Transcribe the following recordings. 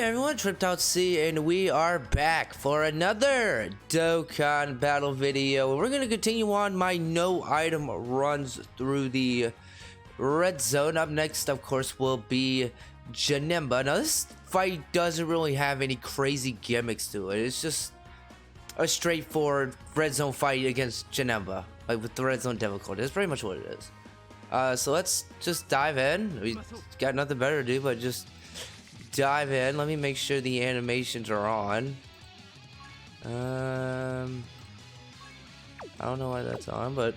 everyone, TripToutC, and we are back for another Dokkan battle video. We're going to continue on my no item runs through the red zone. Up next, of course, will be Janemba. Now, this fight doesn't really have any crazy gimmicks to it. It's just a straightforward red zone fight against Janemba, like with the red zone difficulty. That's pretty much what it is. So let's just dive in. We got nothing better to do but just dive in. Let me make sure the animations are on. I don't know why that's on, but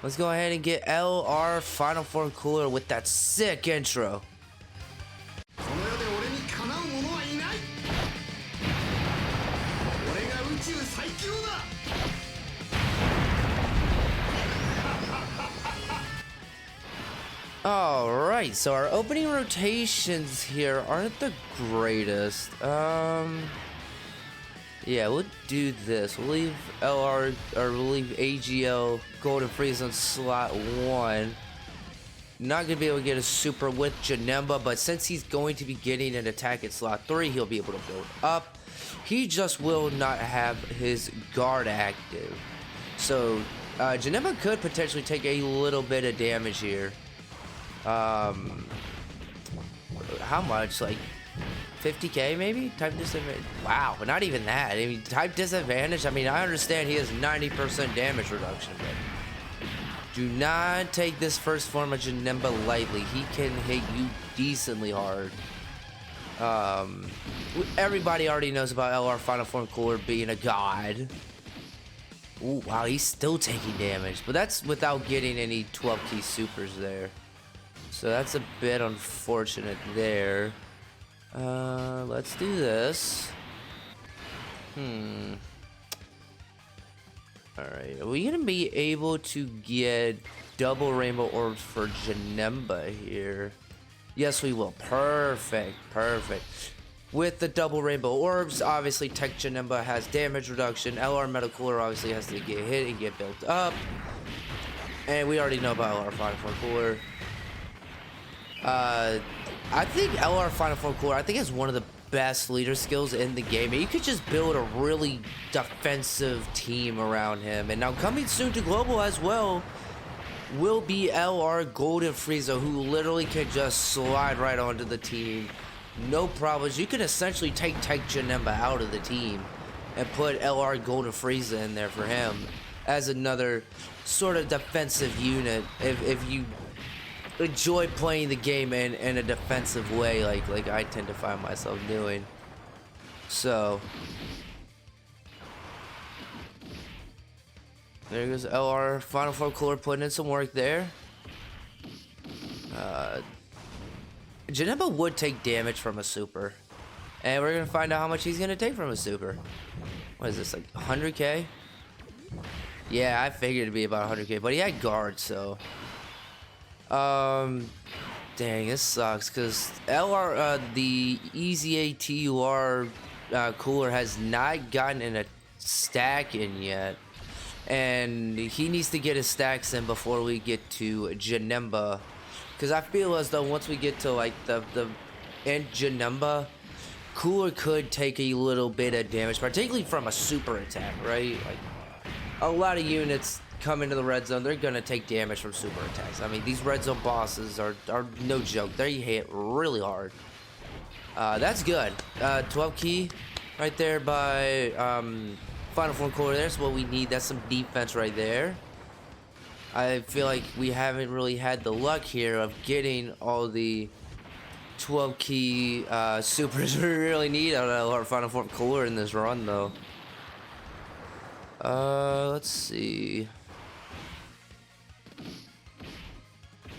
let's go ahead and get LR Final Form Cooler with that sick intro. Alright, so our opening rotations here aren't the greatest. Yeah, we'll do this. We'll leave LR, or we'll leave AGL Golden Freeze on slot 1. Not gonna be able to get a super with Janemba, but since he's going to be getting an attack at slot 3, he'll be able to build up. He just will not have his guard active. So, Janemba could potentially take a little bit of damage here. How much? Like 50k maybe? Type disadvantage? Wow, not even that. I mean, type disadvantage, I mean, I understand he has 90% damage reduction, but do not take this first form of Janemba lightly. He can hit you decently hard. Everybody already knows about LR Final Form Cooler being a god. Ooh, wow, he's still taking damage, but that's without getting any 12 key supers there. So that's a bit unfortunate there. Let's do this. Alright, are we gonna be able to get double rainbow orbs for Janemba here? Yes, we will. Perfect, perfect. With the double rainbow orbs, obviously Tech Janemba has damage reduction. LR Metal Cooler obviously has to get hit and get built up. And we already know about LR Final Form Cooler. I think LR Final Form Cooler, I think, is one of the best leader skills in the game. And you could just build a really defensive team around him. And now coming soon to Global as well will be LR Golden Frieza, who literally can just slide right onto the team. No problems. You can essentially take Janemba out of the team and put LR Golden Frieza in there for him as another sort of defensive unit if you enjoy playing the game in a defensive way like I tend to find myself doing. So there goes LR Final Form Cooler putting in some work there. Janemba would take damage from a super, and we're gonna find out how much he's gonna take from a super. What is this, like 100k? Yeah, I figured it'd be about 100k, but he had guard, so dang, this sucks because LR, the Easy ATUR Cooler has not gotten in a stack in yet, and he needs to get his stacks in before we get to Janemba, because I feel as though once we get to like the end Janemba, Cooler could take a little bit of damage, particularly from a super attack, right? Like a lot of units come into the red zone, they're gonna take damage from super attacks. I mean, these red zone bosses are no joke. They hit really hard. That's good. 12 key right there by Final Form Cooler. That's what we need. That's some defense right there. I feel like we haven't really had the luck here of getting all the 12 key supers we really need out of our Final Form Cooler in this run, though. Let's see.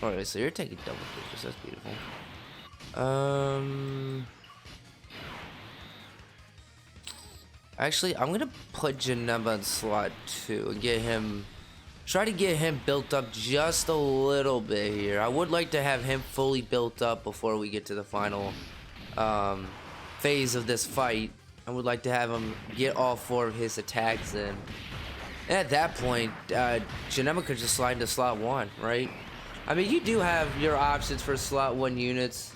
Alright, so you're taking double digits. That's beautiful. Actually, I'm gonna put Janemba in slot 2 and get him. Try to get him built up just a little bit here. I would like to have him fully built up before we get to the final phase of this fight. I would like to have him get all 4 of his attacks in. And at that point, Janemba could just slide into slot 1, right? I mean, you do have your options for slot 1 units.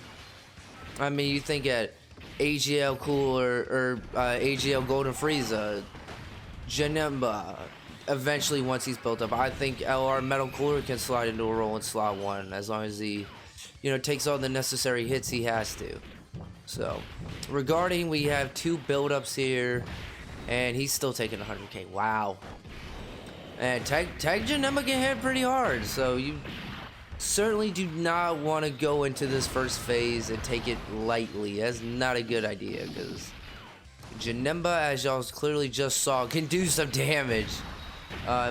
I mean, you think at AGL Cooler or AGL Golden Frieza, Janemba. Eventually, once he's built up, I think LR Metal Cooler can slide into a role in slot 1 as long as he, takes all the necessary hits he has to. So, regarding, we have 2 build-ups here, and he's still taking 100k. Wow. And Tag Janemba can hit pretty hard, so you certainly do not want to go into this first phase and take it lightly. That's not a good idea, because Janemba, as y'all clearly just saw, can do some damage.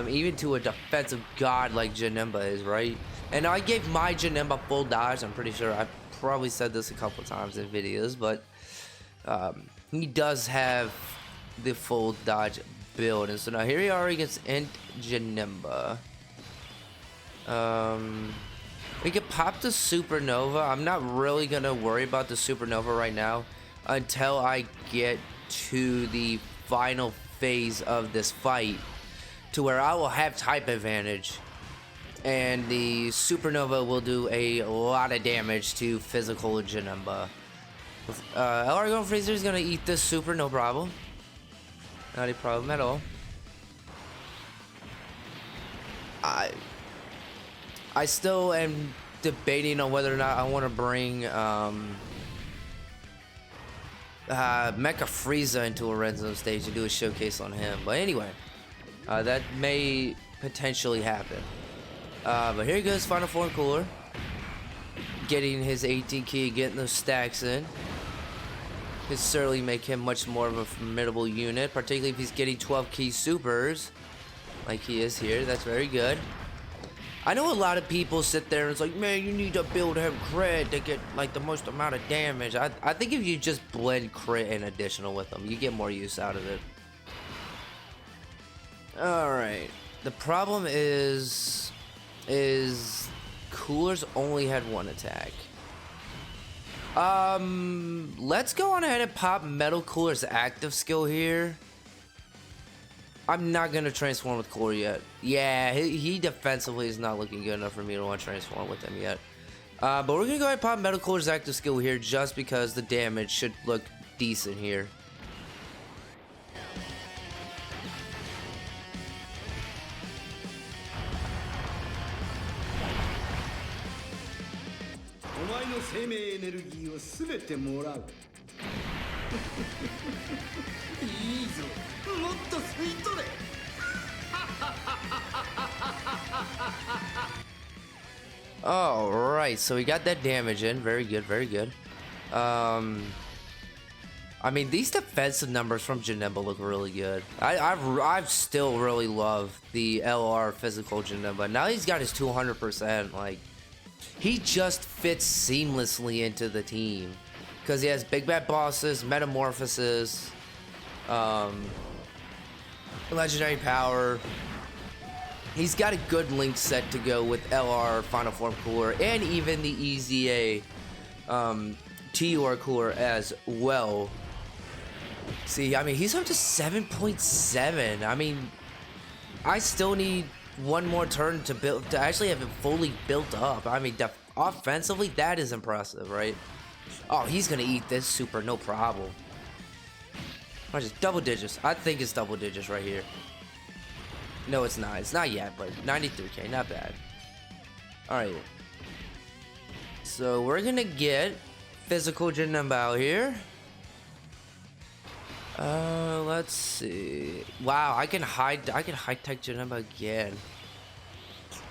Even to a defensive god like Janemba is, right? And I gave my Janemba full dodge. I'm pretty sure I probably said this a couple times in videos, but he does have the full dodge build. And so now here we are against Janemba. We could pop the Supernova. I'm not really gonna worry about the Supernova right now until I get to the final phase of this fight, to where I will have type advantage, and the Supernova will do a lot of damage to physical Janemba. LR Golden Frieza is gonna eat this super, no problem. Not a problem at all. I still am debating on whether or not I want to bring Mecha Frieza into a RedZone stage and do a showcase on him. But anyway, that may potentially happen. But here goes Final Form Cooler, getting his 18 key, getting those stacks in. Could certainly make him much more of a formidable unit, particularly if he's getting 12 key supers like he is here. That's very good. I know a lot of people sit there and it's like, man, you need to build him crit to get like the most amount of damage. I think if you just blend crit and additional with them, you get more use out of it. Alright. The problem is Cooler's only had 1 attack. Let's go on ahead and pop Metal Cooler's active skill here. I'm not gonna transform with Cooler yet. Yeah, he defensively is not looking good enough for me to want to transform with him yet. But we're gonna go ahead and pop Metal Cooler's active skill here just because the damage should look decent here. Alright, so we got that damage in. Very good, very good. I mean, these defensive numbers from Janemba look really good. I've still really loved the LR physical Janemba. Now he's got his 200%. Like, he just fits seamlessly into the team because he has big bad bosses, metamorphosis, legendary power. He's got a good link set to go with LR Final Form Cooler and even the EZA TUR Cooler as well. See, I mean, he's up to 7.7. I mean, I still need one more turn to actually have it fully built up. I mean, offensively, that is impressive, right? Oh, he's gonna eat this super, no problem. Or just double digits. I think it's double digits right here. No, it's not. It's not yet, but 93k, not bad. Alright. So we're gonna get physical Janemba out here. Let's see. Wow, I can high tech Janemba again.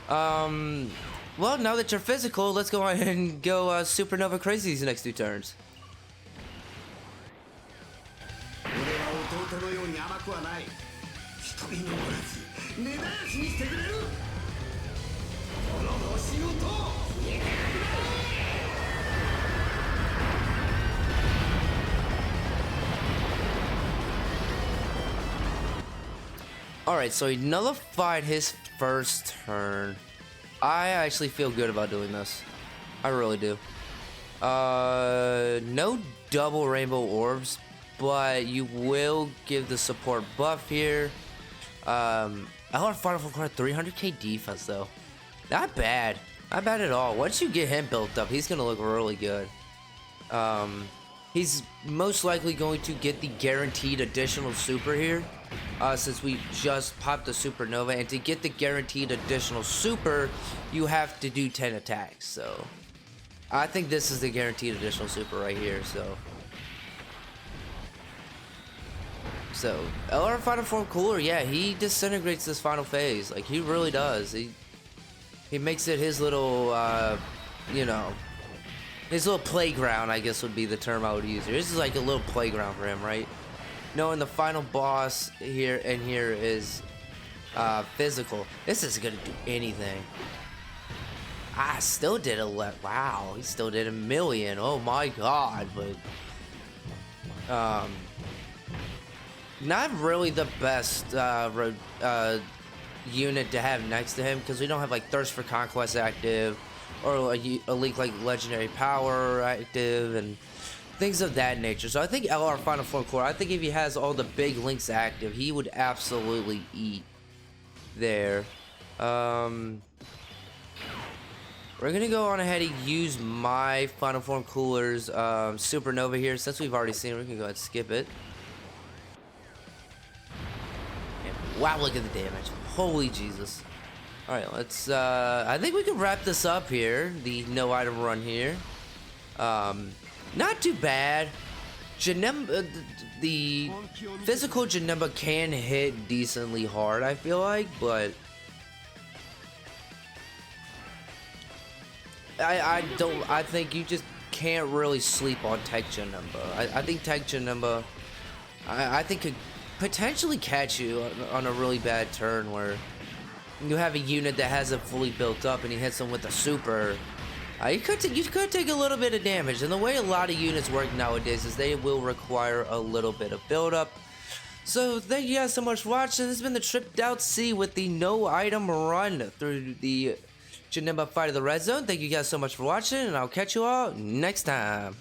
Well, now that you're physical, let's go ahead and go Supernova crazy these next 2 turns. Alright, so he nullified his first turn. I actually feel good about doing this. I really do. No double rainbow orbs, but you will give the support buff here. I want Final Form 300k defense though. Not bad. Not bad at all. Once you get him built up, he's gonna look really good. He's most likely going to get the guaranteed additional super here, since we just popped the supernova, and to get the guaranteed additional super, you have to do 10 attacks. So I think this is the guaranteed additional super right here. So LR final form cooler, yeah, he disintegrates this final phase. Like, he really does. He makes it his little, you know, his little playground, I guess would be the term I would use here. This is like a little playground for him, right? Knowing the final boss here is physical. This is gonna do anything. I still did wow, he still did 1,000,000. Oh my god, but not really the best unit to have next to him, because we don't have like Thirst for Conquest active, or a link like Legendary Power active, and things of that nature. So I think LR Final Form Core, I think if he has all the big links active, he would absolutely eat there. We're gonna go on ahead and use my Final Form Cooler's Supernova here. Since we've already seen it, we can go ahead and skip it. And wow, look at the damage. Holy Jesus. Alright, let's, I think we can wrap this up here. The no item run here. Not too bad. Janemba, the physical Janemba can hit decently hard, I feel like, but I think you just can't really sleep on Tech Janemba. I think Tech Janemba, I think could potentially catch you on a really bad turn where you have a unit that hasn't fully built up and he hits them with a super. You could take a little bit of damage, and the way a lot of units work nowadays is they will require a little bit of build up. So thank you guys so much for watching. This has been the Tripped Out C with the no item run through the Janemba fight of the Red Zone. Thank you guys so much for watching, and I'll catch you all next time.